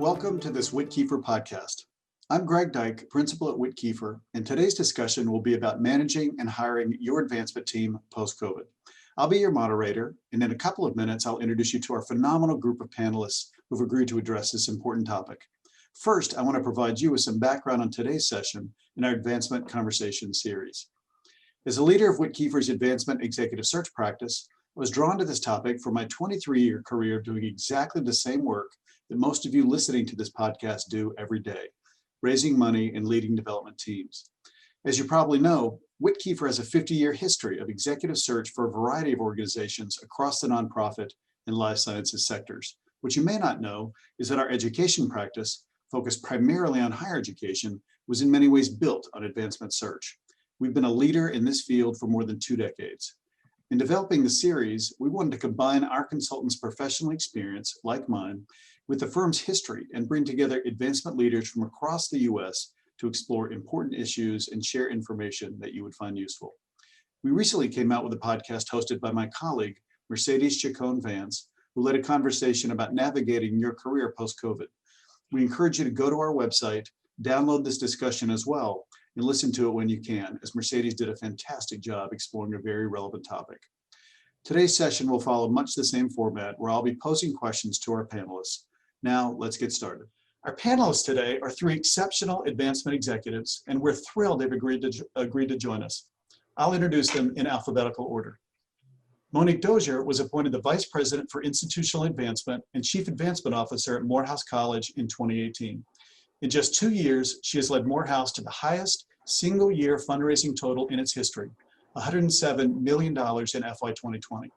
Welcome to this WittKieffer podcast. I'm Greg Duyck, principal at WittKieffer, and today's discussion will be about managing and hiring your advancement team post-COVID. I'll be your moderator, and in a couple of minutes, I'll introduce you to our phenomenal group of panelists who've agreed to address this important topic. First, I want to provide you with some background on today's session in our Advancement Conversation series. As a leader of WittKieffer's advancement executive search practice, I was drawn to this topic for my 23-year career doing exactly the same work that most of you listening to this podcast do every day, raising money and leading development teams. As you probably know, WittKieffer has a 50-year history of executive search for a variety of organizations across the nonprofit and life sciences sectors. What you may not know is that our education practice, focused primarily on higher education, was in many ways built on advancement search. We've been a leader in this field for more than 2 decades. In developing the series, we wanted to combine our consultants' professional experience, like mine, with the firm's history and bring together advancement leaders from across the U.S. to explore important issues and share information that you would find useful. We recently came out with a podcast hosted by my colleague, Mercedes Chacon-Vance, who led a conversation about navigating your career post-COVID. We encourage you to go to our website, download this discussion as well, and listen to it when you can, as Mercedes did a fantastic job exploring a very relevant topic. Today's session will follow much the same format, where I'll be posing questions to our panelists. Now, let's get started. Our panelists today are 3 exceptional advancement executives, and we're thrilled they've agreed to join us. I'll introduce them in alphabetical order. Monique Dozier was appointed the Vice President for Institutional Advancement and Chief Advancement Officer at Morehouse College in 2018. In just 2 years, she has led Morehouse to the highest single-year fundraising total in its history, $107 million in FY 2020.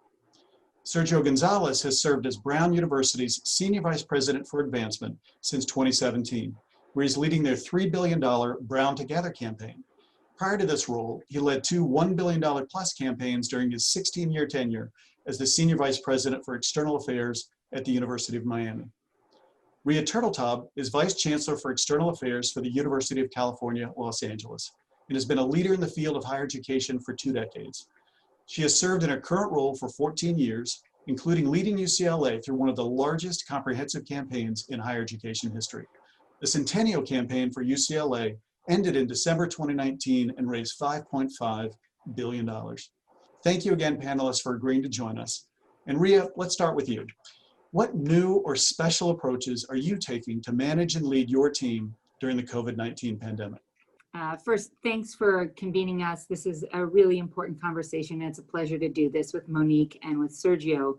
Sergio Gonzalez has served as Brown University's Senior Vice President for Advancement since 2017, where he's leading their $3 billion Brown Together campaign. Prior to this role, he led 2 $1 billion plus campaigns during his 16-year tenure as the Senior Vice President for External Affairs at the University of Miami. Rhea Turteltaub is Vice Chancellor for External Affairs for the University of California, Los Angeles, and has been a leader in the field of higher education for 2 decades. She has served in her current role for 14 years, including leading UCLA through one of the largest comprehensive campaigns in higher education history. The Centennial Campaign for UCLA ended in December 2019 and raised $5.5 billion. Thank you again, panelists, for agreeing to join us. And Rhea, let's start with you. What new or special approaches are you taking to manage and lead your team during the COVID-19 pandemic? First, thanks for convening us. This is a really important conversation. It's a pleasure to do this with Monique and with Sergio.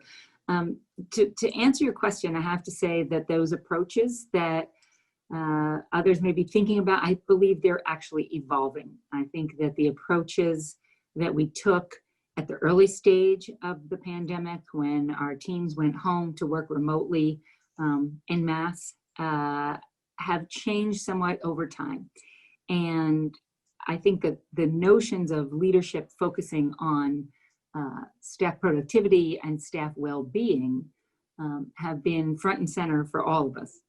To answer your question, I have to say that those approaches that others may be thinking about, I believe they're actually evolving. I think that the approaches that we took at the early stage of the pandemic, when our teams went home to work remotely en masse, have changed somewhat over time. And I think that the notions of leadership focusing on staff productivity and staff well-being have been front and center for all of us.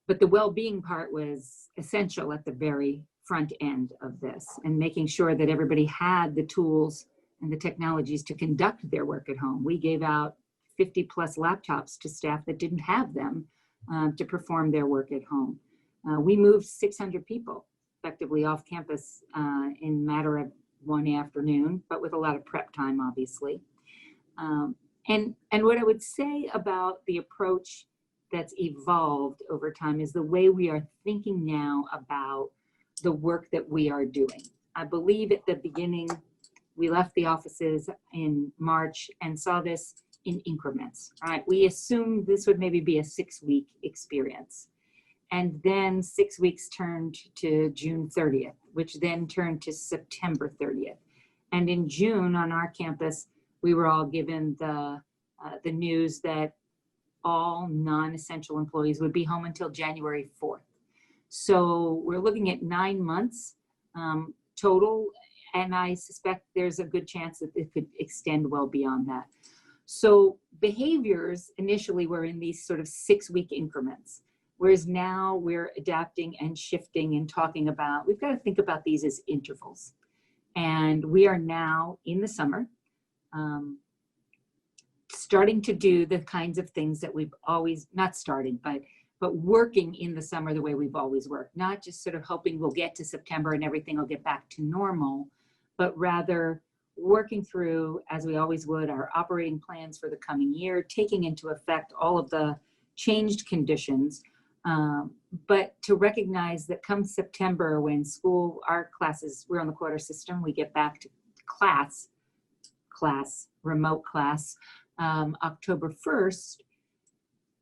But the well-being part was essential at the very front end of this, and making sure that everybody had the tools and the technologies to conduct their work at home. We gave out 50 plus laptops to staff that didn't have them to perform their work at home. We moved 600 people effectively off campus in a matter of 1 afternoon, but with a lot of prep time, obviously. And what I would say about the approach that's evolved over time is the way we are thinking now about the work that we are doing. I believe at the beginning, we left the offices in March and saw this in increments, right? We assumed this would maybe be a 6-week experience. And then 6 weeks turned to June 30th, which then turned to September 30th. And in June on our campus, we were all given the news that all non-essential employees would be home until January 4th. So we're looking at 9 months total, and I suspect there's a good chance that it could extend well beyond that. So behaviors initially were in these sort of 6-week increments. Whereas now we're adapting and shifting and talking about, we've got to think about these as intervals. And we are now in the summer, starting to do the kinds of things that we've always, not starting, but but working in the summer the way we've always worked, not just sort of hoping we'll get to September and everything will get back to normal, but rather working through, as we always would, our operating plans for the coming year, taking into effect all of the changed conditions, but to recognize that come September, when school, our classes, we're on the quarter system, we get back to remote class, October 1st,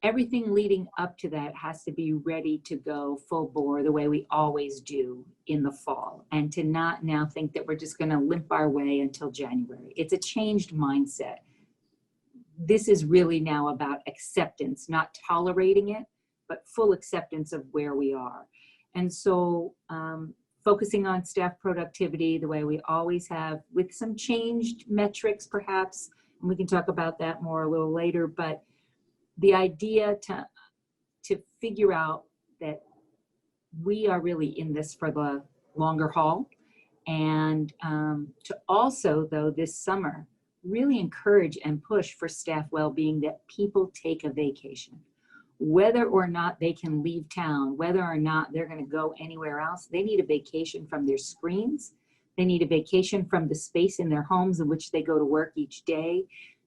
everything leading up to that has to be ready to go full bore the way we always do in the fall, and to not now think that we're just going to limp our way until January. It's a changed mindset. This is really now about acceptance, not tolerating it, but full acceptance of where we are. And so focusing on staff productivity the way we always have, with some changed metrics perhaps, and we can talk about that more a little later, but the idea to figure out that we are really in this for the longer haul, and to also, though, this summer, really encourage and push for staff well-being, that people take a vacation. Whether or not they can leave town, whether or not they're going to go anywhere else, they need a vacation from their screens. They need a vacation from the space in their homes in which they go to work each day.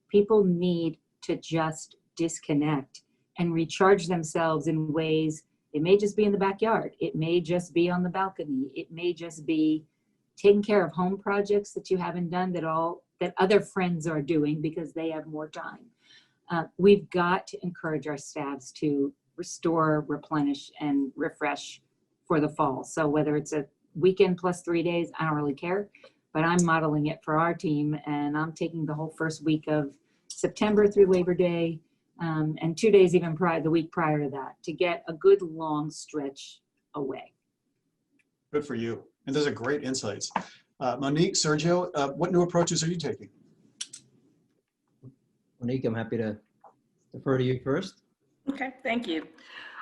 People need to just disconnect and recharge themselves in ways. It may just be in the backyard. It may just be on the balcony. It may just be taking care of home projects that you haven't done that other friends are doing because they have more time. We've got to encourage our staffs to restore, replenish, and refresh for the fall. So whether it's a weekend plus 3 days, I don't really care, but I'm modeling it for our team, and I'm taking the whole first week of September through Labor Day, and 2 days even the week prior to that, to get a good long stretch away. Good for you. And those are great insights. Monique, Sergio, what new approaches are you taking? Monique, I'm happy to defer to you first. Okay, thank you.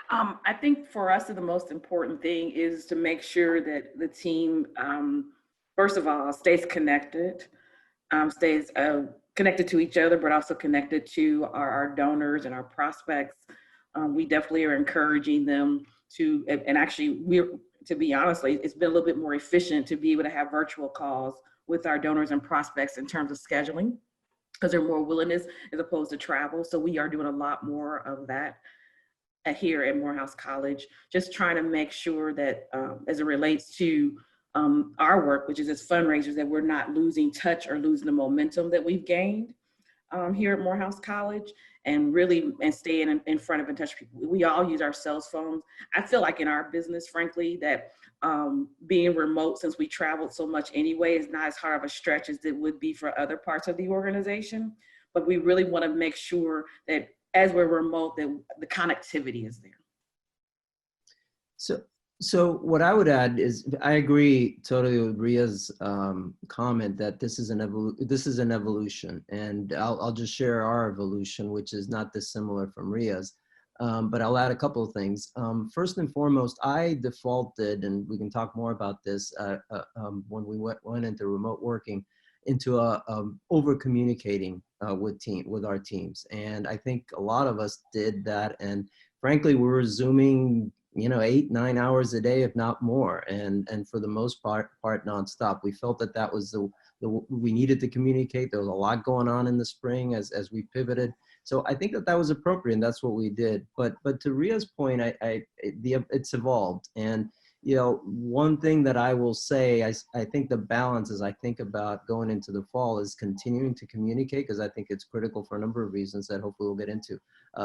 I think for us, the most important thing is to make sure that the team, first of all, stays connected, stays connected to each other, but also connected to our donors and our prospects. We definitely are encouraging them to, and actually, to be honest, it's been a little bit more efficient to be able to have virtual calls with our donors and prospects in terms of scheduling, because there's more willingness as opposed to travel. So we are doing a lot more of that here at Morehouse College, just trying to make sure that as it relates to our work, which is as fundraisers, that we're not losing touch or losing the momentum that we've gained here at Morehouse College, and really staying in front of and touch people. We all use our cell phones. I feel like in our business, frankly, that being remote, since we traveled so much anyway, is not as hard of a stretch as it would be for other parts of the organization. But we really want to make sure that as we're remote, that the connectivity is there. So what I would add is, I agree totally with Ria's comment that this is an evolution, and I'll just share our evolution, which is not dissimilar from Ria's, but I'll add a couple of things. First and foremost, I defaulted, and we can talk more about this when we went into remote working, into over communicating with our teams, and I think a lot of us did that, and frankly, we were Zooming 8-9 hours a day, if not more, and for the most part nonstop. We felt that was we needed to communicate. There was a lot going on in the spring as we pivoted. So I think that was appropriate, and that's what we did. But to Ria's point, it's evolved. And one thing that I will say, I think the balance, as I think about going into the fall, is continuing to communicate, because I think it's critical for a number of reasons that hopefully we'll get into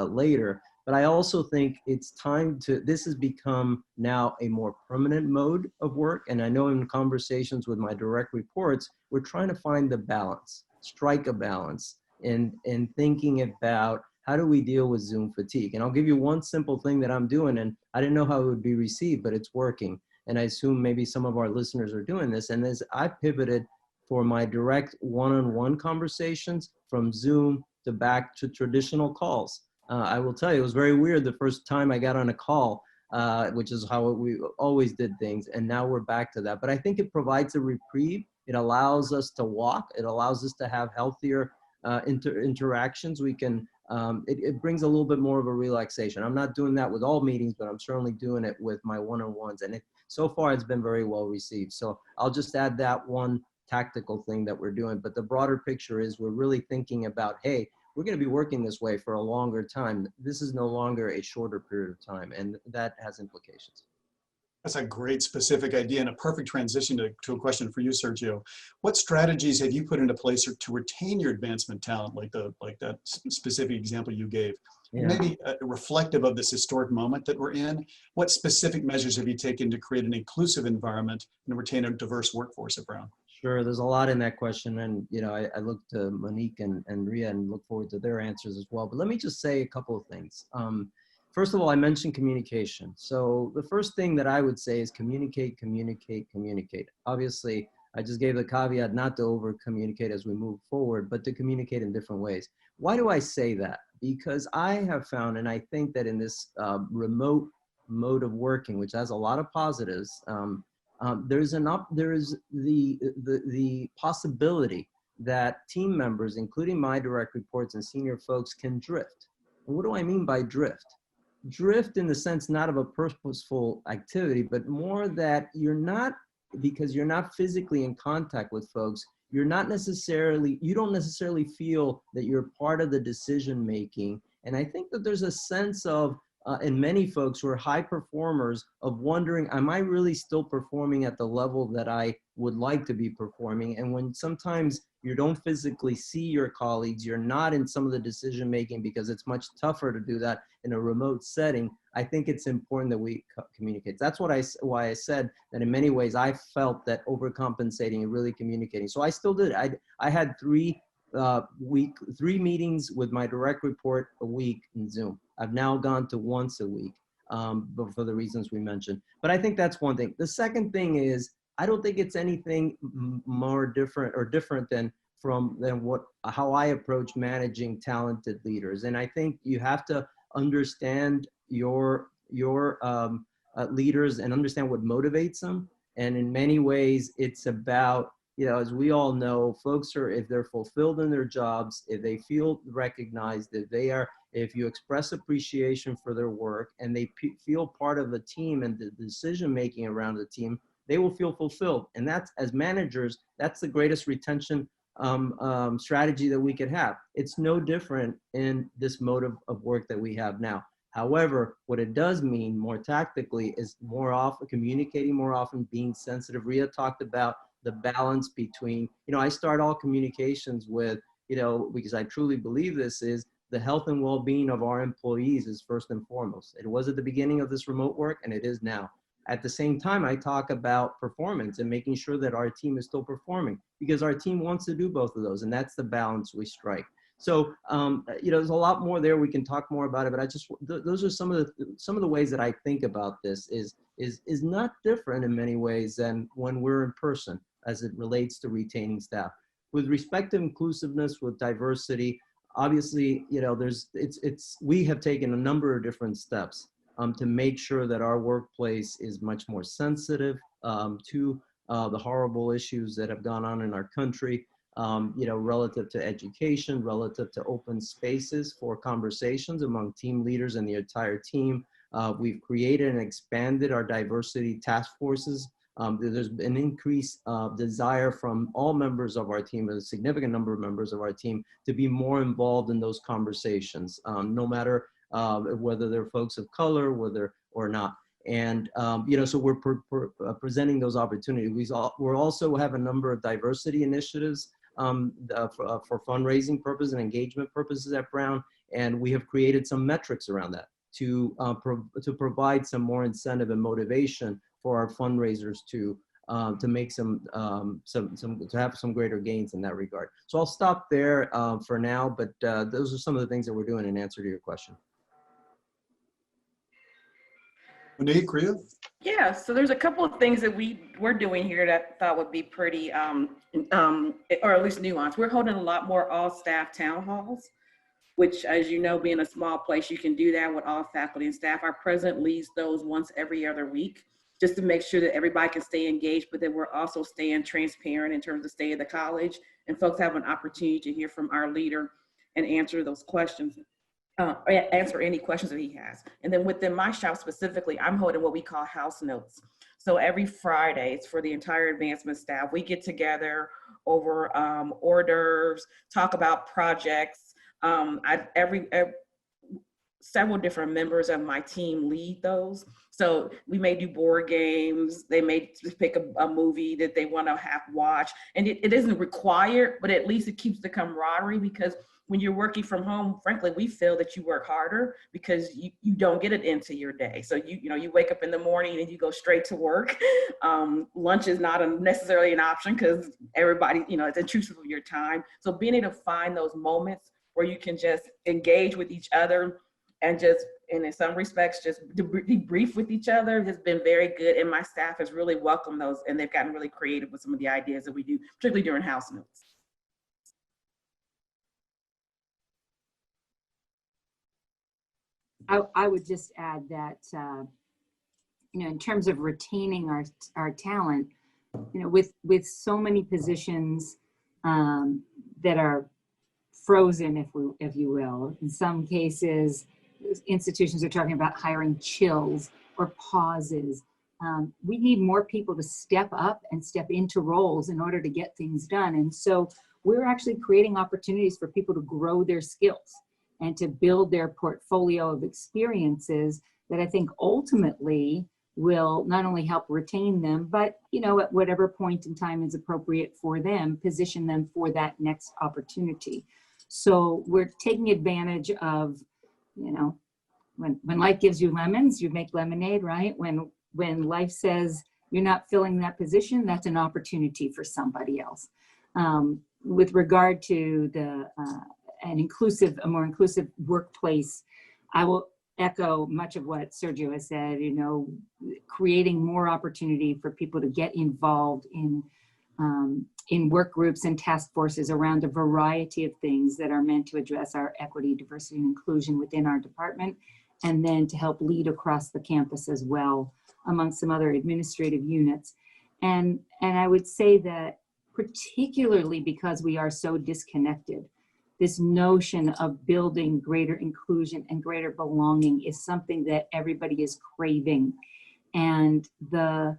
later. But I also think it's time this has become now a more permanent mode of work. And I know in conversations with my direct reports, we're trying to find the balance, strike a balance, and thinking about how do we deal with Zoom fatigue. And I'll give you one simple thing that I'm doing, and I didn't know how it would be received, but it's working. And I assume maybe some of our listeners are doing this. And as I pivoted for my direct one-on-one conversations from Zoom to back to traditional calls. I will tell you, it was very weird the first time I got on a call, which is how we always did things, and now we're back to that. But I think it provides a reprieve. It allows us to walk. It allows us to have healthier interactions. We can it brings a little bit more of a relaxation. I'm not doing that with all meetings, but I'm certainly doing it with my one-on-ones. And so far, it's been very well received. So I'll just add that one tactical thing that we're doing. But the broader picture is we're really thinking about, hey, we're going to be working this way for a longer time. This is no longer a shorter period of time, and that has implications. That's a great specific idea and a perfect transition to a question for you, Sergio. What strategies have you put into place to retain your advancement talent, like that specific example you gave? Yeah. Maybe reflective of this historic moment that we're in, what specific measures have you taken to create an inclusive environment and retain a diverse workforce at Brown? Sure, there's a lot in that question, and I look to Monique and Ria and look forward to their answers as well. But let me just say a couple of things. First of all, I mentioned communication. So the first thing that I would say is communicate, communicate, communicate. Obviously, I just gave the caveat not to over communicate as we move forward, but to communicate in different ways. Why do I say that? Because I have found, and I think that in this remote mode of working, which has a lot of positives, there is the possibility that team members, including my direct reports and senior folks, can drift. And what do I mean by drift? Drift in the sense not of a purposeful activity, but more that because you're not physically in contact with folks, you don't necessarily feel that you're part of the decision making. And I think that there's a sense of, in many folks who are high performers, of wondering, am I really still performing at the level that I would like to be performing? And when sometimes you don't physically see your colleagues, you're not in some of the decision making because it's much tougher to do that in a remote setting, I think it's important that we communicate. That's why I said that in many ways I felt that overcompensating and really communicating. So I still did. I had three meetings with my direct report a week in Zoom. I've now gone to once a week, but for the reasons we mentioned. But I think that's one thing. The second thing is, I don't think it's anything more different than how I approach managing talented leaders. And I think you have to understand your leaders and understand what motivates them. And in many ways, it's about, as we all know, folks if they're fulfilled in their jobs, if they feel recognized, if you express appreciation for their work and they feel part of the team and the decision-making around the team, they will feel fulfilled. And that's, as managers, that's the greatest retention strategy that we could have. It's no different in this mode of work that we have now. However, what it does mean more tactically is more often communicating, more often being sensitive. Ria talked about the balance between, I start all communications with, because I truly believe this is the health and well-being of our employees is first and foremost. It was at the beginning of this remote work and it is now. At the same time, I talk about performance and making sure that our team is still performing because our team wants to do both of those. And that's the balance we strike. So, there's a lot more there. We can talk more about it, but those are some of the ways that I think about this is not different in many ways than when we're in person as it relates to retaining staff. With respect to inclusiveness, with diversity, obviously, we have taken a number of different steps to make sure that our workplace is much more sensitive to the horrible issues that have gone on in our country, relative to education, relative to open spaces for conversations among team leaders and the entire team. We've created and expanded our diversity task forces. There's an increased desire from all members of our team, a significant number of members of our team, to be more involved in those conversations, no matter whether they're folks of color, whether or not. And, so we're presenting those opportunities. We also have a number of diversity initiatives for fundraising purposes and engagement purposes at Brown. And we have created some metrics around that to provide some more incentive and motivation for our fundraisers to make to have some greater gains in that regard. So I'll stop there for now, but those are some of the things that we're doing in answer to your question. Monique, Ria? Yeah, so there's a couple of things that we're doing here that I thought would be pretty, or at least nuanced. We're holding a lot more all-staff town halls, which, as you know, being a small place, you can do that with all faculty and staff. Our president leads those once every other week, just to make sure that everybody can stay engaged, but that we're also staying transparent in terms of state of the college, and folks have an opportunity to hear from our leader and answer those questions. answer any questions that he has. And then within my shop specifically, I'm holding what we call house notes. So every Friday, it's for the entire advancement staff. We get together over hors d'oeuvres, talk about projects. Every several different members of my team lead those. So we may do board games. They may pick a movie that they want to have watch. And it isn't required, but at least it keeps the camaraderie, because when you're working from home, frankly, we feel that you work harder because you don't get it into your day. So you wake up in the morning and you go straight to work. Lunch is not necessarily an option because everybody, it's intrusive of your time. So being able to find those moments where you can just engage with each other and in some respects, just debrief with each other has been very good. And my staff has really welcomed those, and they've gotten really creative with some of the ideas that we do, particularly during house notes. I would just add that, in terms of retaining our talent, with so many positions that are frozen, if you will, in some cases, institutions are talking about hiring chills or pauses. We need more people to step up and step into roles in order to get things done. And so we're actually creating opportunities for people to grow their skills and to build their portfolio of experiences that I think ultimately will not only help retain them, but, at whatever point in time is appropriate for them, position them for that next opportunity. So we're taking advantage of, when life gives you lemons, you make lemonade, right? When life says you're not filling that position, that's an opportunity for somebody else. With regard to a more inclusive workplace, I will echo much of what Sergio has said, creating more opportunity for people to get involved in work groups and task forces around a variety of things that are meant to address our equity, diversity, and inclusion within our department, and then to help lead across the campus as well, among some other administrative units. And I would say that particularly because we are so disconnected, this notion of building greater inclusion and greater belonging is something that everybody is craving. And the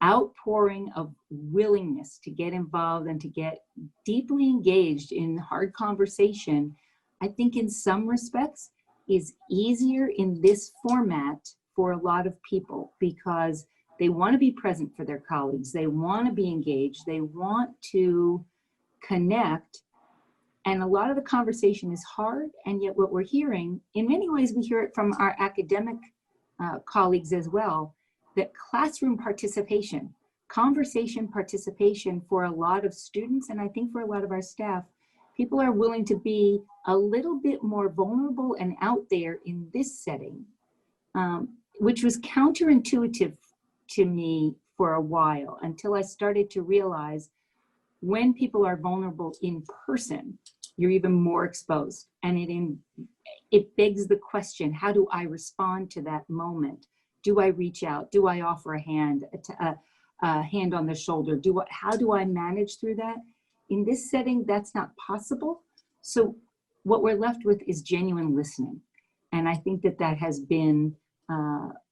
outpouring of willingness to get involved and to get deeply engaged in hard conversation, I think in some respects is easier in this format for a lot of people because they want to be present for their colleagues. They want to be engaged. They want to connect. And a lot of the conversation is hard. And yet what we're hearing, in many ways, we hear it from our academic colleagues as well, that classroom participation, conversation participation for a lot of students, and I think for a lot of our staff, people are willing to be a little bit more vulnerable and out there in this setting, which was counterintuitive to me for a while until I started to realize when people are vulnerable in person, you're even more exposed. And it begs the question, how do I respond to that moment? Do I reach out? Do I offer a hand on the shoulder? How do I manage through that? In this setting, that's not possible. So what we're left with is genuine listening. And I think that has been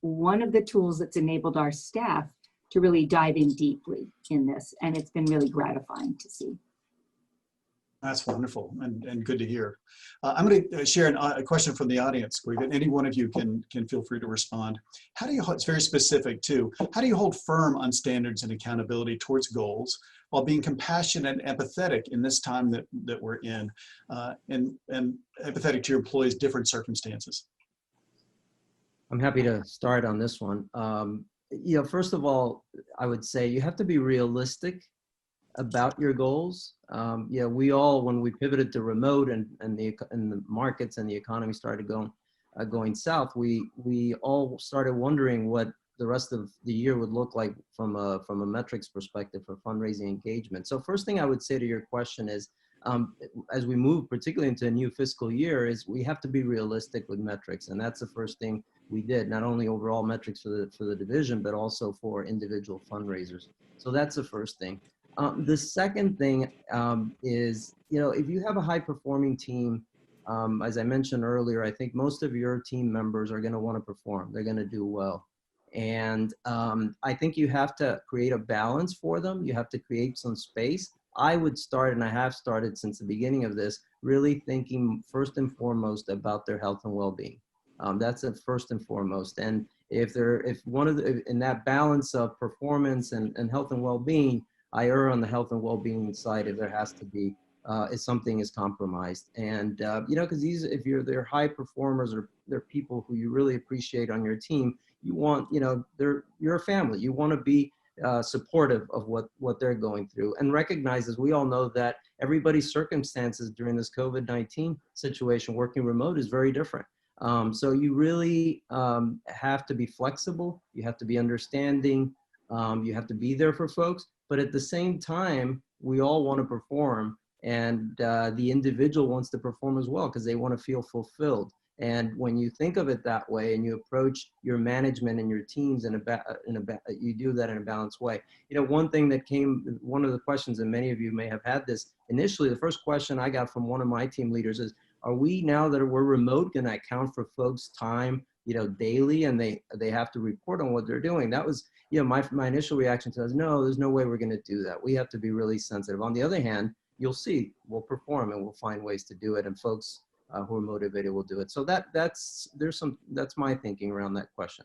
one of the tools that's enabled our staff to really dive in deeply in this. And it's been really gratifying to see. That's wonderful and good to hear. I'm going to share a question from the audience. Any one of you can feel free to respond. It's very specific too. How do you hold firm on standards and accountability towards goals while being compassionate and empathetic in this time that we're in, and empathetic to your employees' different circumstances? I'm happy to start on this one. First of all, I would say you have to be realistic about your goals. We all, when we pivoted to remote and the markets and the economy started going south, we all started wondering what the rest of the year would look like from a metrics perspective for fundraising engagement. So first thing I would say to your question is, as we move particularly into a new fiscal year, is we have to be realistic with metrics, and that's the first thing we did. Not only overall metrics for the division, but also for individual fundraisers. So that's the first thing. The second thing is, if you have a high performing team, As I mentioned earlier, I think most of your team members are going to want to perform. They're going to do well. And I think you have to create a balance for them. You have to create some space. I would start, and I have started since the beginning of this, really thinking first and foremost about their health and well-being. That's the first and foremost. And if in that balance of performance and health and well-being, I err on the health and well-being side if there has to be, if something is compromised. And, because if they're high performers or they're people who you really appreciate on your team, you want, you're a family. You want to be supportive of what they're going through, and recognize, as we all know, that everybody's circumstances during this COVID-19 situation, working remote, is very different. So you really have to be flexible. You have to be understanding. You have to be there for folks. But at the same time, we all want to perform, and the individual wants to perform as well because they want to feel fulfilled. And when you think of it that way, and you approach your management and your teams you do that in a balanced way. One thing that one of the questions, and many of you may have had this initially, the first question I got from one of my team leaders is, are we, now that we're remote, going to account for folks' time, daily, and they have to report on what they're doing? That was, my initial reaction to that is, no, there's no way we're going to do that. We have to be really sensitive. On the other hand, you'll see, we'll perform and we'll find ways to do it, and folks who are motivated will do it. So that's my thinking around that question.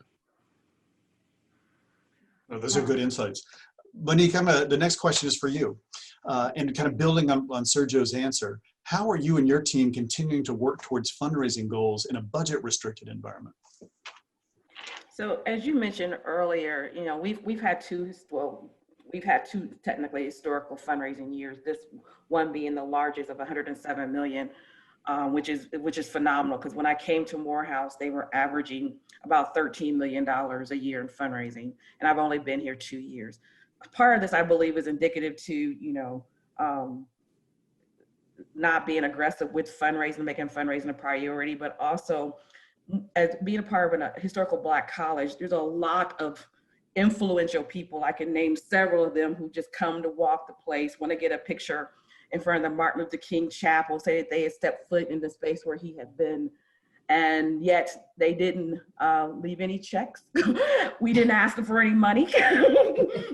Well, those are good insights. Monique, the next question is for you. And kind of building on Sergio's answer, how are you and your team continuing to work towards fundraising goals in a budget-restricted environment? So as you mentioned earlier, we've had two technically historical fundraising years, this one being the largest of 107 million, which is phenomenal, because when I came to Morehouse, they were averaging about $13 million a year in fundraising, and I've only been here 2 years. Part of this, I believe, is indicative to, not being aggressive with fundraising, making fundraising a priority, but also as being a part of a historical Black college, there's a lot of influential people. I can name several of them who just come to walk the place, want to get a picture in front of the Martin Luther King Chapel, say that they had stepped foot in the space where he had been, and yet they didn't leave any checks. We didn't ask them for any money.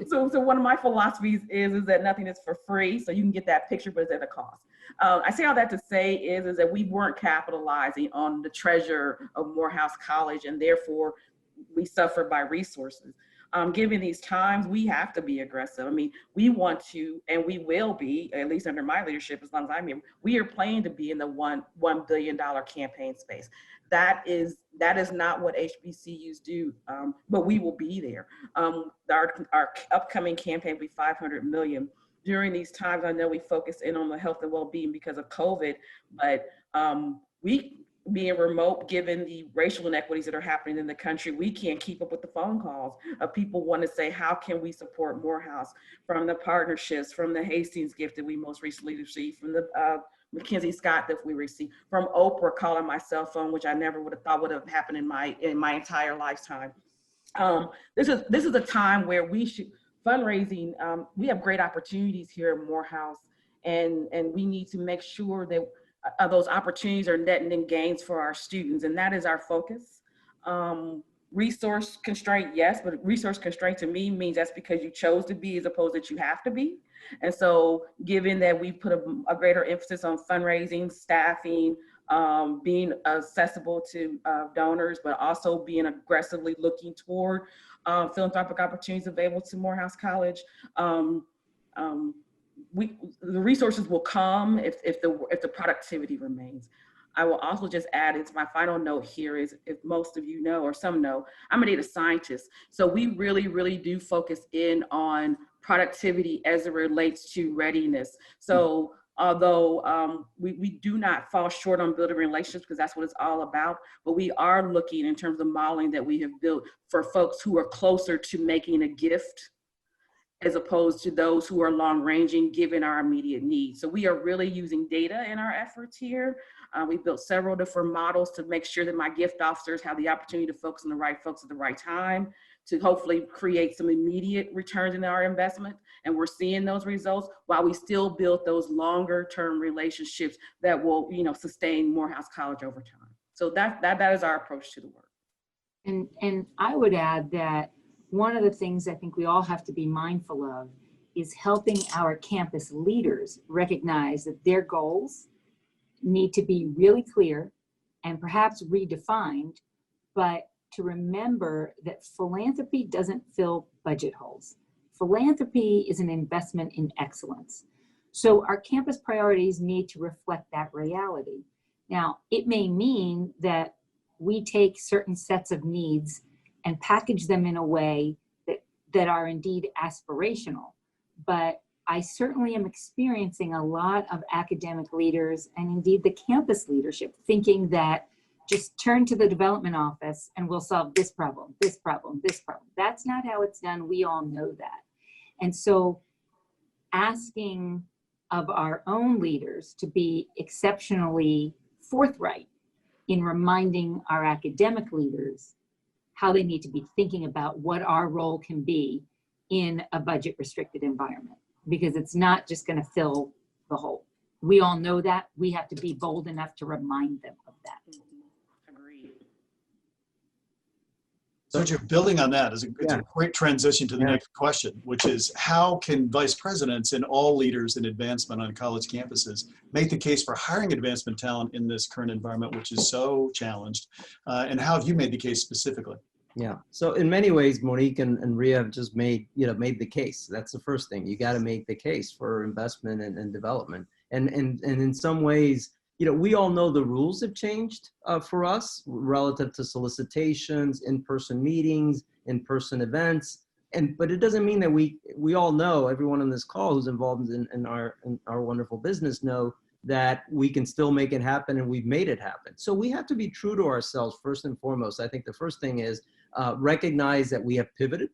So one of my philosophies is that nothing is for free, so you can get that picture, but it's at a cost. I say all that to say is that we weren't capitalizing on the treasure of Morehouse College, and therefore we suffered by resources. Given these times, we have to be aggressive. I mean, we want to, and we will be, at least under my leadership, as long as I'm here, we are planning to be in the $1 billion campaign space. That is not what HBCUs do, but we will be there. Our upcoming campaign will be 500 million. During these times, I know we focus in on the health and well-being because of COVID, but we, being remote, given the racial inequities that are happening in the country, we can't keep up with the phone calls of people want to say, how can we support Morehouse? From the partnerships, from the Hastings gift that we most recently received, from the Mackenzie Scott that we received, from Oprah calling my cell phone, which I never would have thought would have happened in my entire lifetime. This is a time where we should fundraising. We have great opportunities here at Morehouse, and we need to make sure that those opportunities are netting gains for our students, and that is our focus. Resource constraint, yes, but resource constraint to me means that's because you chose to be as opposed that you have to be. And so given that we put a greater emphasis on fundraising, staffing, being accessible to donors, but also being aggressively looking toward philanthropic opportunities available to Morehouse College, the resources will come if the productivity remains. I will also just add, it's my final note here is, if most of you know, or some know, I'm a data scientist. So we really, really do focus in on productivity as it relates to readiness. So although we do not fall short on building relationships, because that's what it's all about, but we are looking in terms of modeling that we have built for folks who are closer to making a gift, as opposed to those who are long-ranging given our immediate needs. So we are really using data in our efforts here. We built several different models to make sure that my gift officers have the opportunity to focus on the right folks at the right time, to hopefully create some immediate returns in our investment. And we're seeing those results while we still build those longer term relationships that will, sustain Morehouse College over time. So that is our approach to the work. And I would add that one of the things I think we all have to be mindful of is helping our campus leaders recognize that their goals need to be really clear and perhaps redefined, but to remember that philanthropy doesn't fill budget holes. Philanthropy is an investment in excellence. So our campus priorities need to reflect that reality. Now, it may mean that we take certain sets of needs and package them in a way that are indeed aspirational. But I certainly am experiencing a lot of academic leaders and indeed the campus leadership thinking that just turn to the development office and we'll solve this problem, this problem, this problem. That's not how it's done. We all know that. And so asking of our own leaders to be exceptionally forthright in reminding our academic leaders how they need to be thinking about what our role can be in a budget restricted environment, because it's not just going to fill the hole. We all know that. We have to be bold enough to remind them of that. Agreed. So you're building on that. It's a great transition to the Yeah. next question, which is how can vice presidents and all leaders in advancement on college campuses make the case for hiring advancement talent in this current environment, which is so challenged? And how have you made the case specifically? Yeah. So in many ways, Monique and Ria have just made the case. That's the first thing. You got to make the case for investment and development. And in some ways, we all know the rules have changed for us relative to solicitations, in-person meetings, in-person events. But it doesn't mean that we all know, everyone on this call who's involved in our wonderful business know that we can still make it happen, and we've made it happen. So we have to be true to ourselves first and foremost. I think the first thing is recognize that we have pivoted.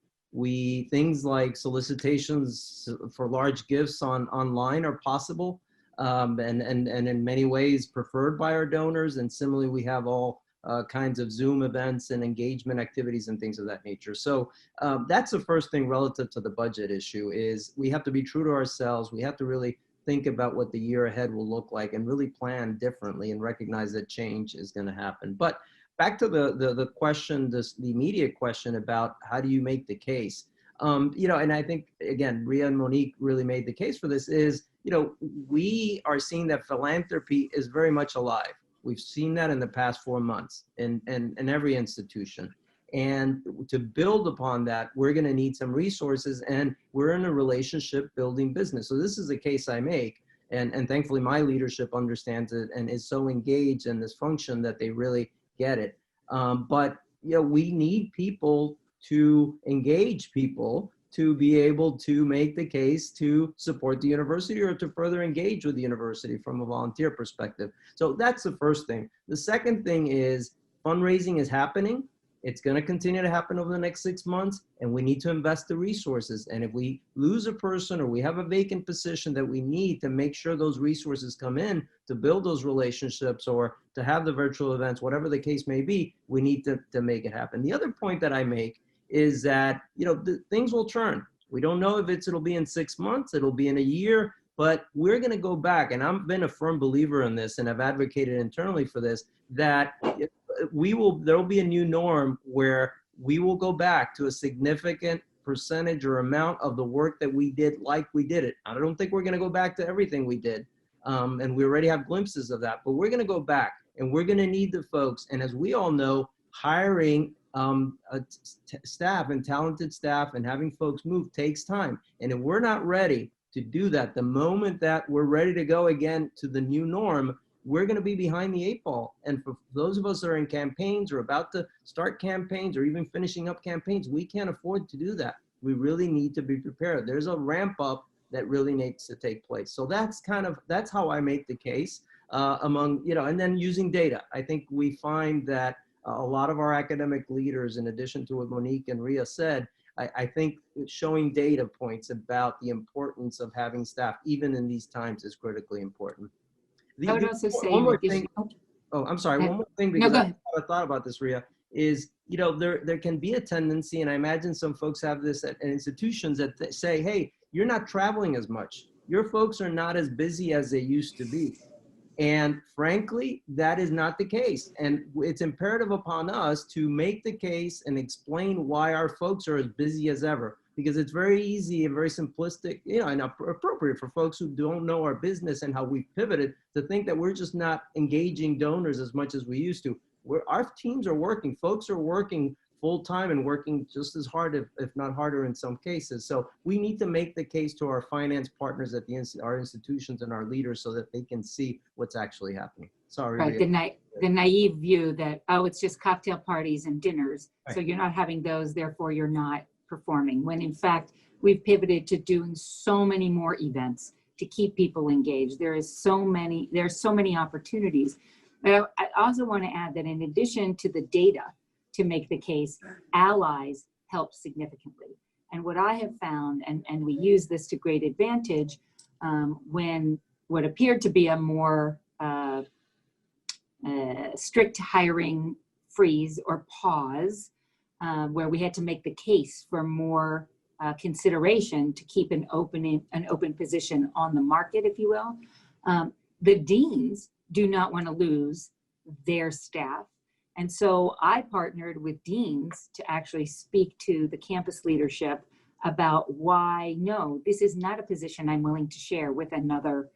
Things like solicitations for large gifts online are possible. And in many ways preferred by our donors. And similarly, we have all kinds of Zoom events and engagement activities and things of that nature. So that's the first thing relative to the budget issue is we have to be true to ourselves. We have to really think about what the year ahead will look like and really plan differently and recognize that change is going to happen. But back to the question, the immediate question about how do you make the case? And I think, again, Ria and Monique really made the case for this is, we are seeing that philanthropy is very much alive. We've seen that in the past 4 months in every institution. And to build upon that, we're going to need some resources, and we're in a relationship building business. So this is a case I make. And thankfully, my leadership understands it and is so engaged in this function that they really get it. But we need people to engage people to be able to make the case to support the university or to further engage with the university from a volunteer perspective. So that's the first thing. The second thing is fundraising is happening. It's going to continue to happen over the next 6 months, and we need to invest the resources. And if we lose a person or we have a vacant position that we need to make sure those resources come in to build those relationships or to have the virtual events, whatever the case may be, we need to make it happen. The other point that I make is that, things will turn. We don't know if it'll be in 6 months, it'll be in a year, but we're going to go back. And I've been a firm believer in this, and I've advocated internally for this, that there'll be a new norm where we will go back to a significant percentage or amount of the work that we did like we did it. I don't think we're going to go back to everything we did. And we already have glimpses of that, but we're going to go back, and we're going to need the folks. And as we all know, hiring staff and talented staff and having folks move takes time. And if we're not ready to do that, the moment that we're ready to go again to the new norm, we're going to be behind the 8 ball. And for those of us that are in campaigns or about to start campaigns or even finishing up campaigns, we can't afford to do that. We really need to be prepared. There's a ramp up that really needs to take place. So that's how I make the case and then using data. I think we find that a lot of our academic leaders, in addition to what Monique and Ria said, I think showing data points about the importance of having staff, even in these times, is critically important. I would also say, one more thing. Oh, I'm sorry. One more thing, because I thought about this, Ria, is, there can be a tendency, and I imagine some folks have this at institutions that say, hey, you're not traveling as much. Your folks are not as busy as they used to be. And frankly, that is not the case. And it's imperative upon us to make the case and explain why our folks are as busy as ever, because it's very easy and very simplistic, and appropriate for folks who don't know our business and how we've pivoted to think that we're just not engaging donors as much as we used to. Our teams are working, folks are working full time and working just as hard, if not harder in some cases. So we need to make the case to our finance partners at our institutions and our leaders so that they can see what's actually happening. Sorry. Right, the naive view that, oh, it's just cocktail parties and dinners. Right. So you're not having those, therefore you're not performing. When in fact, we've pivoted to doing so many more events to keep people engaged. There's so many opportunities. But I also want to add that in addition to the data, to make the case, allies help significantly. And what I have found, and we use this to great advantage, when what appeared to be a more strict hiring freeze or pause, where we had to make the case for more consideration to keep an open position on the market, if you will. The deans do not want to lose their staff. And so I partnered with deans to actually speak to the campus leadership about why, no, this is not a position I'm willing to share with another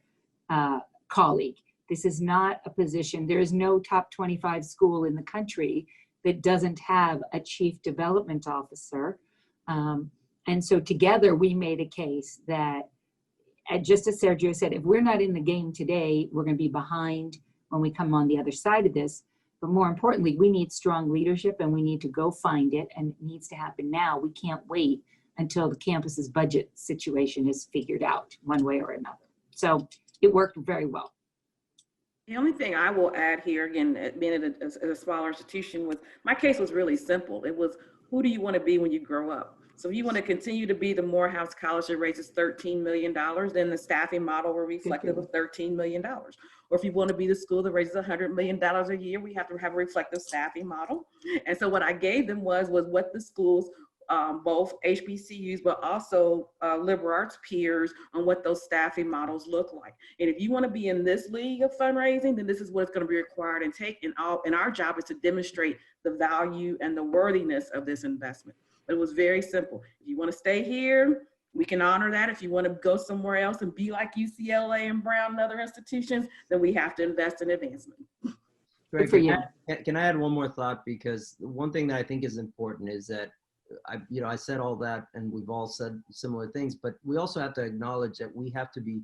colleague. This is not a position, there is no top 25 school in the country that doesn't have a chief development officer. And so together we made a case that, just as Sergio said, if we're not in the game today, we're going to be behind when we come on the other side of this. But more importantly, we need strong leadership and we need to go find it, and it needs to happen now. We can't wait until the campus's budget situation is figured out one way or another. So it worked very well. The only thing I will add here, again, being at a smaller institution, my case was really simple. It was, who do you want to be when you grow up? So if you want to continue to be the Morehouse College that raises $13 million, then the staffing model will reflect it with $13 million. Or if you want to be the school that raises $100 million a year, we have to have a reflective staffing model. And so what I gave them was what the schools, both HBCUs, but also liberal arts peers, on what those staffing models look like. And if you want to be in this league of fundraising, then this is what's going to be required and and our job is to demonstrate the value and the worthiness of this investment. But it was very simple. If you want to stay here, we can honor that. If you want to go somewhere else and be like UCLA and Brown and other institutions, then we have to invest in advancement. Greg, can I add one more thought? Because one thing that I think is important is that I said all that, and we've all said similar things, but we also have to acknowledge that we have to be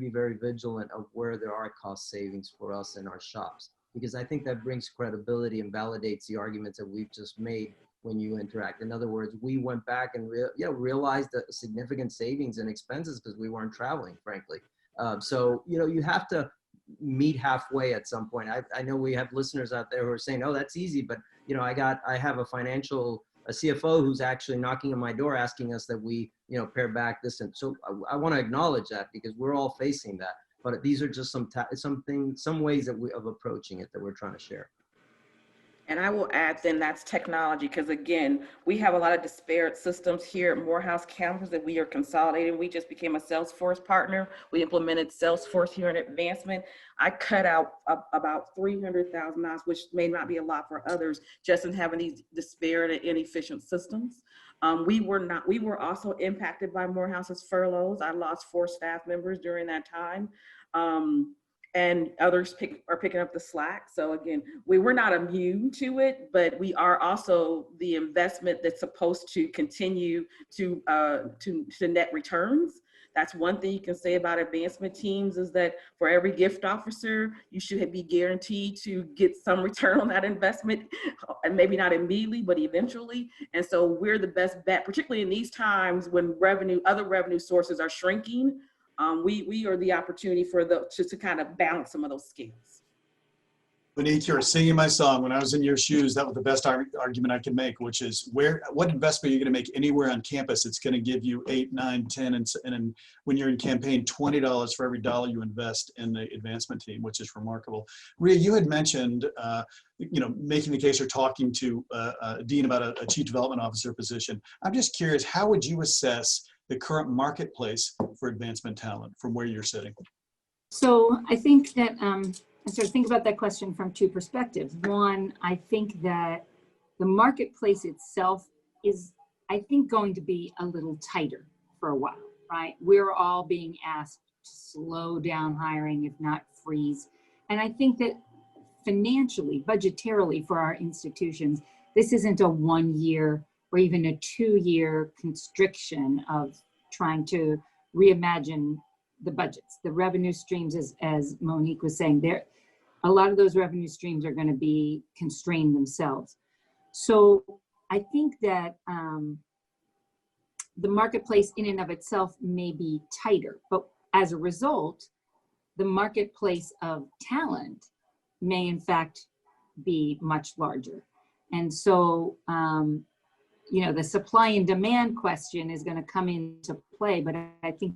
very vigilant of where there are cost savings for us in our shops, because I think that brings credibility and validates the arguments that we've just made when you interact. In other words, we went back and realized the significant savings and expenses because we weren't traveling, frankly. So, you have to meet halfway at some point. I know we have listeners out there who are saying, oh, that's easy, but I have a CFO who's actually knocking on my door asking us that we, pare back this. And so I want to acknowledge that, because we're all facing that. But these are just some ways of approaching it that we're trying to share. And I will add then that's technology, because again, we have a lot of disparate systems here at Morehouse campus that we are consolidating. We just became a Salesforce partner. We implemented Salesforce here in advancement. I cut out about $300,000, which may not be a lot for others, just in having these disparate and inefficient systems. We were also impacted by Morehouse's furloughs. I lost 4 staff members during that time. And others are picking up the slack. So again, we were not immune to it, but we are also the investment that's supposed to continue to net returns. That's one thing you can say about advancement teams, is that for every gift officer, you should be guaranteed to get some return on that investment, and maybe not immediately, but eventually. And so we're the best bet, particularly in these times when other revenue sources are shrinking. We are the opportunity to kind of balance some of those scales. Monique, you're singing my song. When I was in your shoes, that was the best argument I could make, which is what investment are you going to make anywhere on campus? It's going to give you 8, 9, 10, and when you're in campaign, $20 for every dollar you invest in the advancement team, which is remarkable. Rhea, you had mentioned, making the case or talking to Dean about a chief development officer position. I'm just curious, how would you assess the current marketplace for advancement talent from where you're sitting? So I think that I sort of think about that question from two perspectives. One, I think that the marketplace itself is, I think, going to be a little tighter for a while, right? We're all being asked to slow down hiring, if not freeze. And I think that financially, budgetarily for our institutions, this isn't a 1 year or even a 2 year constriction of trying to reimagine the budgets. The revenue streams, as Monique was saying, a lot of those revenue streams are going to be constrained themselves. So I think that the marketplace in and of itself may be tighter, but as a result, the marketplace of talent may in fact be much larger. And so, you know, the supply and demand question is going to come into play, but I think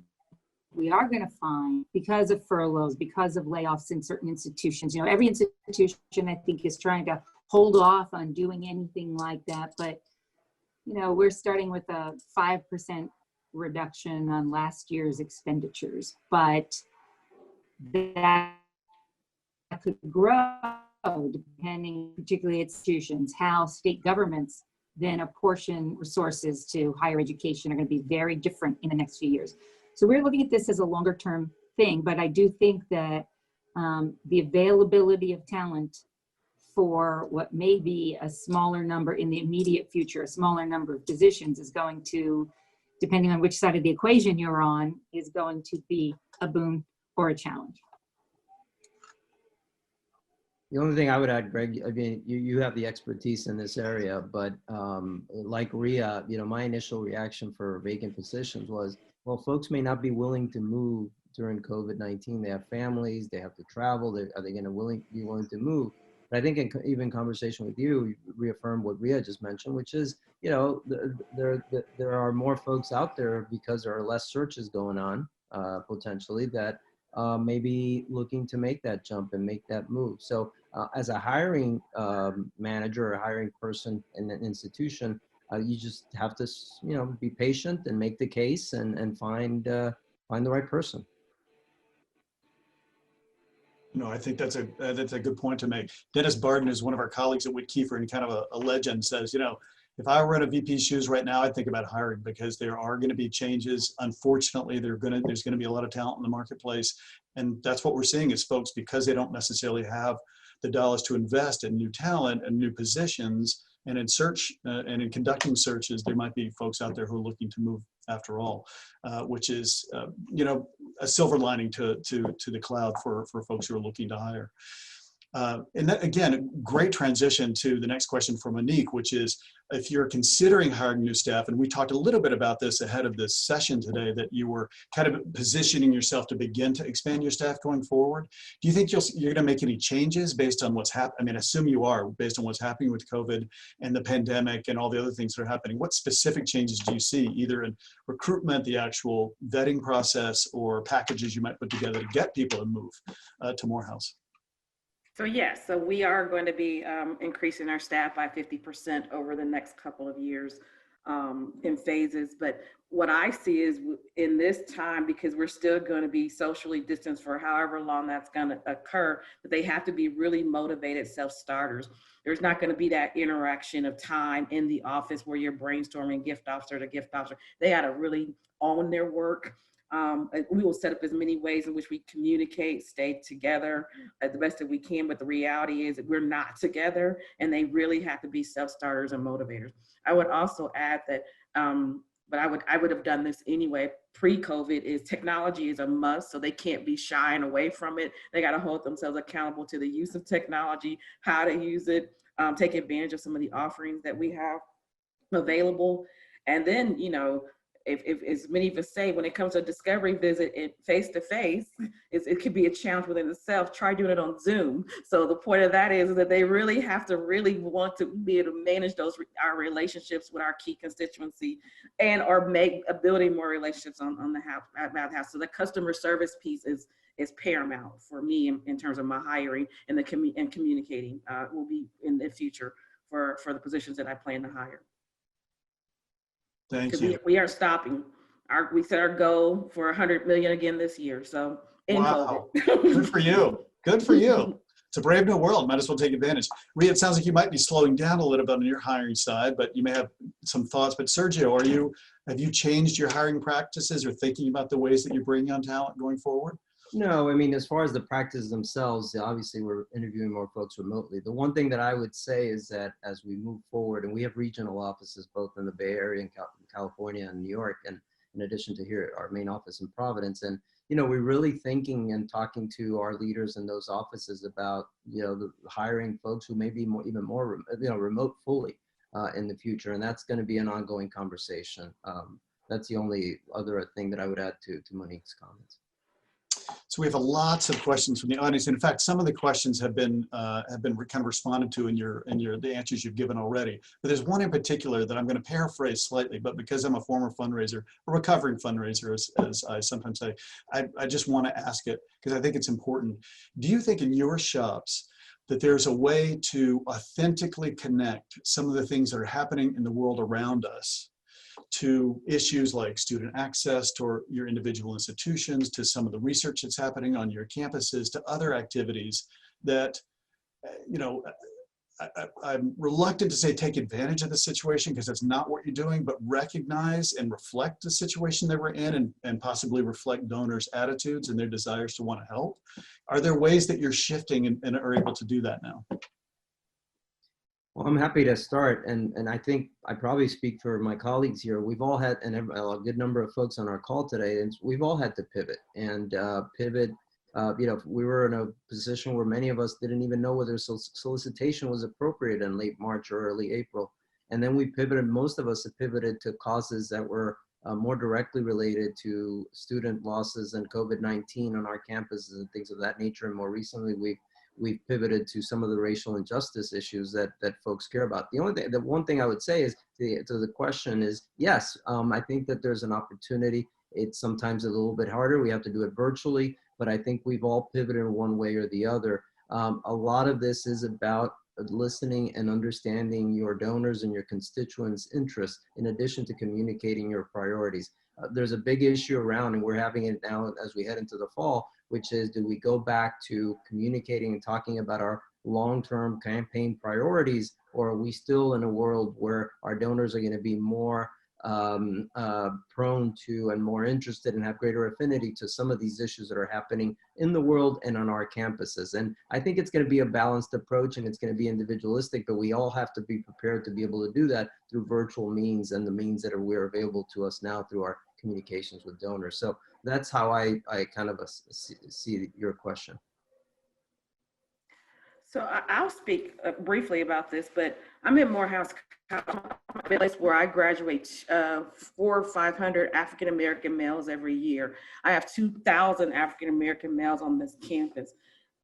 we are going to find, because of furloughs, because of layoffs in certain institutions, you know, every institution I think is trying to hold off on doing anything like that. But, you know, we're starting with a 5% reduction on last year's expenditures, but that could grow depending, particularly institutions, how state governments then apportion resources to higher education are going to be very different in the next few years. So we're looking at this as a longer term thing, but I do think that the availability of talent for what may be a smaller number in the immediate future, a smaller number of positions, is going to, depending on which side of the equation you're on, is going to be a boon or a challenge. The only thing I would add, Greg, I mean, you have the expertise in this area, but like Rhea, you know, my initial reaction for vacant positions was, well, folks may not be willing to move during COVID-19. They have families, they have to travel. Are they going to be willing to move? But I think even conversation with you reaffirmed what Rhea just mentioned, which is, you know, there are more folks out there because there are less searches going on, potentially, that may be looking to make that jump and make that move. So as a hiring manager or hiring person in an institution, you just have to, you know, be patient and make the case and find the right person. No, I think that's a good point to make. Dennis Barden is one of our colleagues at WittKieffer and kind of a legend, says, you know, if I were in a VP's shoes right now, I'd think about hiring, because there are going to be changes. Unfortunately, there's going to be a lot of talent in the marketplace. And that's what we're seeing is folks, because they don't necessarily have the dollars to invest in new talent and new positions, and in search and in conducting searches, there might be folks out there who are looking to move after all, which is, you know, a silver lining to the cloud for folks who are looking to hire. And that, again, great transition to the next question for Monique, which is, if you're considering hiring new staff, and we talked a little bit about this ahead of this session today, that you were kind of positioning yourself to begin to expand your staff going forward. Do you think you're going to make any changes based on what's happening? I mean, I assume you are, based on what's happening with COVID and the pandemic and all the other things that are happening. What specific changes do you see, either in recruitment, the actual vetting process, or packages you might put together to get people to move to Morehouse? So yes, so we are going to be increasing our staff by 50% over the next couple of years in phases. But what I see is in this time, because we're still going to be socially distanced for however long that's going to occur, but they have to be really motivated self-starters. There's not going to be that interaction of time in the office where you're brainstorming gift officer to gift officer. They got to really own their work. We will set up as many ways in which we communicate, stay together as the best that we can, but the reality is that we're not together, and they really have to be self-starters and motivators. I would also add that, but I would have done this anyway, pre-COVID, is technology is a must, so they can't be shying away from it. They got to hold themselves accountable to the use of technology, how to use it, take advantage of some of the offerings that we have available. And then, you know, if as many of us say, when it comes to a discovery visit face-to-face, it could be a challenge within itself. Try doing it on Zoom. So the point of that is that they really have to really want to be able to manage our relationships with our key constituency, and or building more relationships on the house. So the customer service piece is paramount for me in terms of my hiring and communicating will be in the future for the positions that I plan to hire. Thank you. We are stopping. we set our goal for 100 million again this year. So in Wow. COVID. Good for you. Good for you. It's a brave new world. Might as well take advantage. Rhea, it sounds like you might be slowing down a little bit on your hiring side, but you may have some thoughts. But Sergio, have you changed your hiring practices or thinking about the ways that you're bringing on talent going forward? No, I mean, as far as the practices themselves, obviously we're interviewing more folks remotely. The one thing that I would say is that as we move forward, and we have regional offices both in the Bay Area and California and New York, and in addition to here, our main office in Providence. And, we're really thinking and talking to our leaders in those offices about, hiring folks who may be even more, remote fully in the future. And that's going to be an ongoing conversation. That's the only other thing that I would add to Monique's comments. So we have lots of questions from the audience. In fact, some of the questions have been kind of responded to in the answers you've given already. But there's one in particular that I'm going to paraphrase slightly, but because I'm a former fundraiser, a recovering fundraiser, as I sometimes say, I just want to ask it because I think it's important. Do you think in your shops that there's a way to authentically connect some of the things that are happening in the world around us to issues like student access to your individual institutions, to some of the research that's happening on your campuses, to other activities that, I'm reluctant to say take advantage of the situation because that's not what you're doing, but recognize and reflect the situation that we're in and possibly reflect donors' attitudes and their desires to want to help? Are there ways that you're shifting and are able to do that now? Well, I'm happy to start, and I think I probably speak for my colleagues here. We've all had, and a good number of folks on our call today, and we've all had to pivot. And pivot, we were in a position where many of us didn't even know whether solicitation was appropriate in late March or early April. And then we pivoted, most of us have pivoted to causes that were more directly related to student losses and COVID-19 on our campuses and things of that nature. And more recently, we've pivoted to some of the racial injustice issues that folks care about. The one thing I would say is to the question is, yes, I think that there's an opportunity. It's sometimes a little bit harder. We have to do it virtually, but I think we've all pivoted one way or the other. A lot of this is about listening and understanding your donors and your constituents' interests, in addition to communicating your priorities. There's a big issue around, and we're having it now as we head into the fall, which is, do we go back to communicating and talking about our long-term campaign priorities, or are we still in a world where our donors are going to be more prone to and more interested and have greater affinity to some of these issues that are happening in the world and on our campuses? And I think it's going to be a balanced approach, and it's going to be individualistic, but we all have to be prepared to be able to do that through virtual means and the means that are available to us now through our communications with donors. So that's how I kind of see your question. So I'll speak briefly about this, but I'm in Morehouse Village where I graduate 400 or 500 African-American males every year. I have 2,000 African-American males on this campus.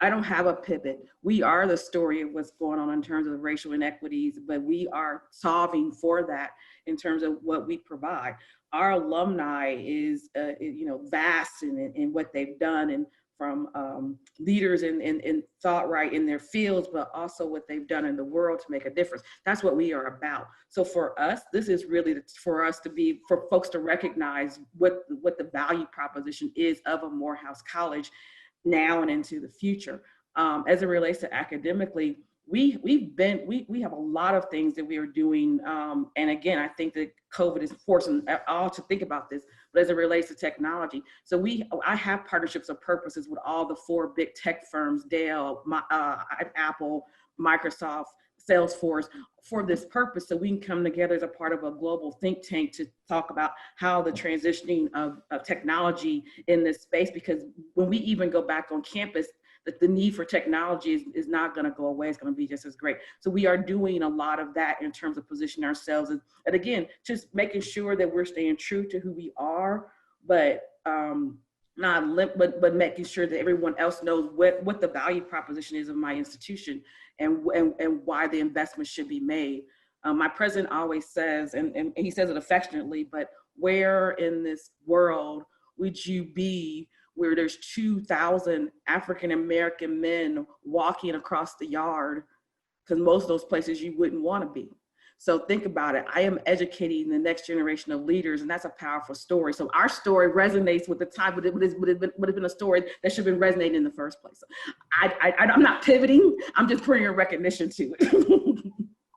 I don't have a pivot. We are the story of what's going on in terms of the racial inequities, but we are solving for that in terms of what we provide. Our alumni is, vast in what they've done, and from leaders in thought right in their fields, but also what they've done in the world to make a difference. That's what we are about. So for us, this is really for folks to recognize what the value proposition is of a Morehouse College now and into the future. As it relates to academically, we have a lot of things that we are doing. And again, I think that COVID is forcing all to think about this, but as it relates to technology. So I have partnerships of purposes with all the 4 big tech firms, Dell, Apple, Microsoft, Salesforce, for this purpose, so we can come together as a part of a global think tank to talk about how the transitioning of technology in this space, because when we even go back on campus, the need for technology is not going to go away. It's going to be just as great. So we are doing a lot of that in terms of positioning ourselves. And again, just making sure that we're staying true to who we are, but but making sure that everyone else knows what the value proposition is of my institution and why the investment should be made. My president always says, and he says it affectionately, but where in this world would you be where there's 2,000 African-American men walking across the yard? Because most of those places you wouldn't want to be. So think about it. I am educating the next generation of leaders, and that's a powerful story. So our story resonates with the time, would have been a story that should have been resonating in the first place. So I'm not pivoting. I'm just putting a recognition to it.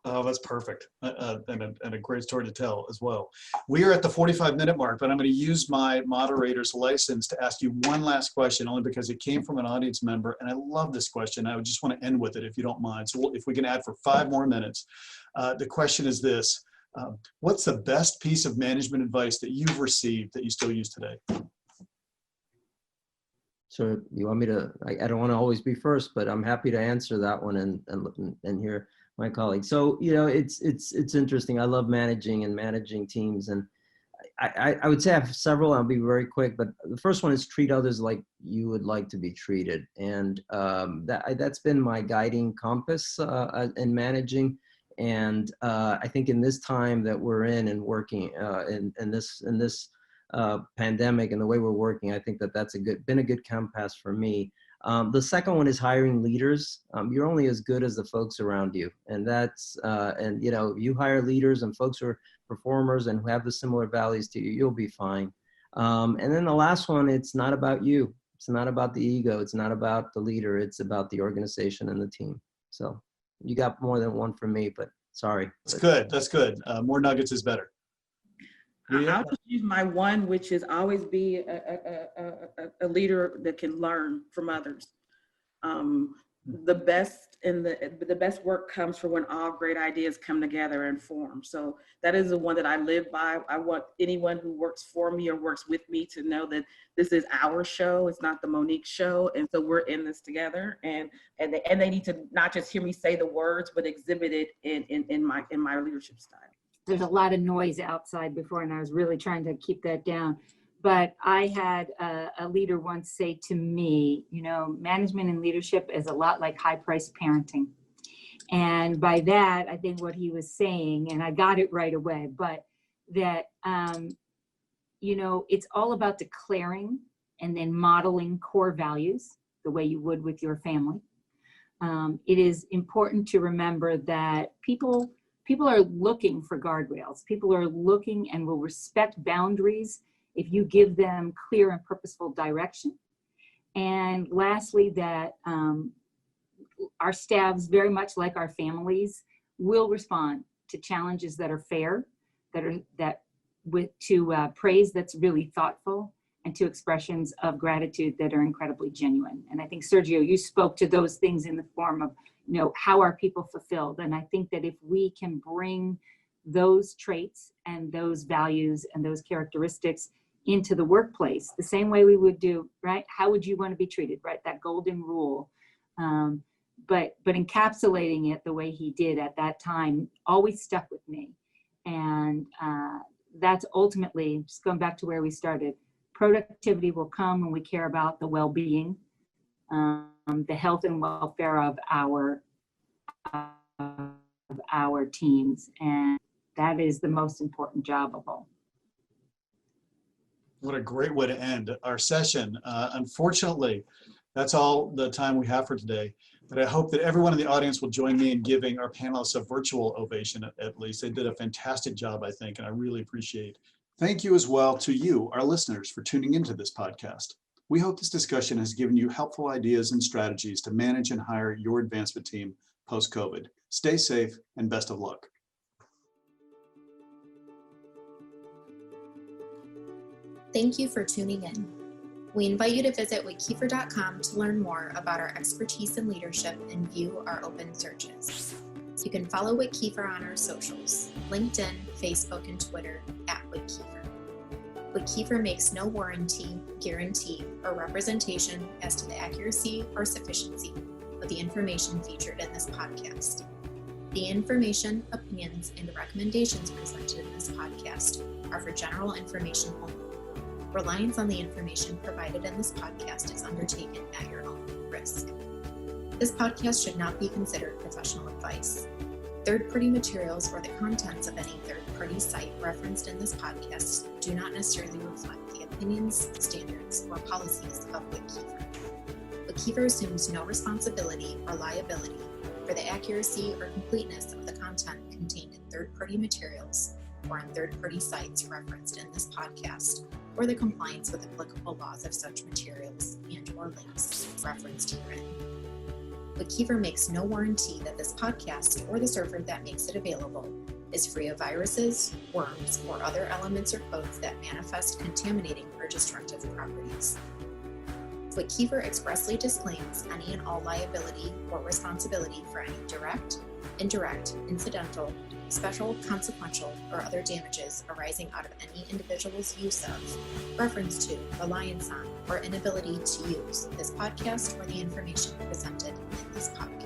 Oh, that's perfect. And a great story to tell as well. We are at the 45-minute mark, but I'm going to use my moderator's license to ask you one last question, only because it came from an audience member. And I love this question. I would just want to end with it, if you don't mind. So if we can add for 5 more minutes. The question is this: what's the best piece of management advice that you've received that you still use today? So you want me to, I don't want to always be first, but I'm happy to answer that one and hear my colleagues. So, it's interesting. I love managing teams. And I would say I have several. I'll be very quick, but the first one is treat others like you would like to be treated. And that's been my guiding compass in managing. And I think in this time that we're in and working in this pandemic and the way we're working, I think that's been a good compass for me. The second one is hiring leaders. You're only as good as the folks around you. And that's, you hire leaders and folks who are performers and who have the similar values to you, you'll be fine. And then the last one, it's not about you. It's not about the ego. It's not about the leader. It's about the organization and the team. So you got more than one from me, but sorry. That's good. That's good. More nuggets is better. I'll just use my one, which is always be a leader that can learn from others. The best work comes from when all great ideas come together and form. So that is the one that I live by. I want anyone who works for me or works with me to know that this is our show. It's not the Monique show. And so we're in this together. And they need to not just hear me say the words, but exhibit it in my leadership style. There's a lot of noise outside before, and I was really trying to keep that down. But I had a leader once say to me, management and leadership is a lot like high-priced parenting. And by that, I think what he was saying, and I got it right away, but that, it's all about declaring and then modeling core values the way you would with your family. It is important to remember that people are looking for guardrails. People are looking and will respect boundaries if you give them clear and purposeful direction. And lastly, that our staffs, very much like our families, will respond to challenges that are fair, to praise that's really thoughtful, and to expressions of gratitude that are incredibly genuine. And I think, Sergio, you spoke to those things in the form of, how are people fulfilled? And I think that if we can bring those traits and those values and those characteristics into the workplace, the same way we would do, right? How would you want to be treated, right? That golden rule. But encapsulating it the way he did at that time always stuck with me. And that's ultimately, just going back to where we started, productivity will come when we care about the well-being, the health and welfare of our teams. And that is the most important job of all. What a great way to end our session. Unfortunately, that's all the time we have for today. But I hope that everyone in the audience will join me in giving our panelists a virtual ovation at least. They did a fantastic job, I think, and I really appreciate it. Thank you as well to you, our listeners, for tuning into this podcast. We hope this discussion has given you helpful ideas and strategies to manage and hire your advancement team post-COVID. Stay safe and best of luck. Thank you for tuning in. We invite you to visit WittKieffer.com to learn more about our expertise in leadership and view our open searches. You can follow WittKieffer on our socials, LinkedIn, Facebook, and Twitter @WittKieffer. WittKieffer makes no warranty, guarantee, or representation as to the accuracy or sufficiency of the information featured in this podcast. The information, opinions, and recommendations presented in this podcast are for general information only. Reliance on the information provided in this podcast is undertaken at your own risk. This podcast should not be considered professional advice. Third-party materials or the contents of any third-party site referenced in this podcast do not necessarily reflect the opinions, standards, or policies of WittKieffer. WittKieffer assumes no responsibility or liability for the accuracy or completeness of the content contained in third-party materials or on third-party sites referenced in this podcast, or the compliance with applicable laws of such materials and/or links referenced herein. WittKieffer makes no warranty that this podcast or the server that makes it available is free of viruses, worms, or other elements or codes that manifest contaminating or destructive properties. WittKieffer expressly disclaims any and all liability or responsibility for any direct, indirect, incidental, special, consequential, or other damages arising out of any individual's use of, reference to, reliance on, or inability to use this podcast or the information presented in this podcast.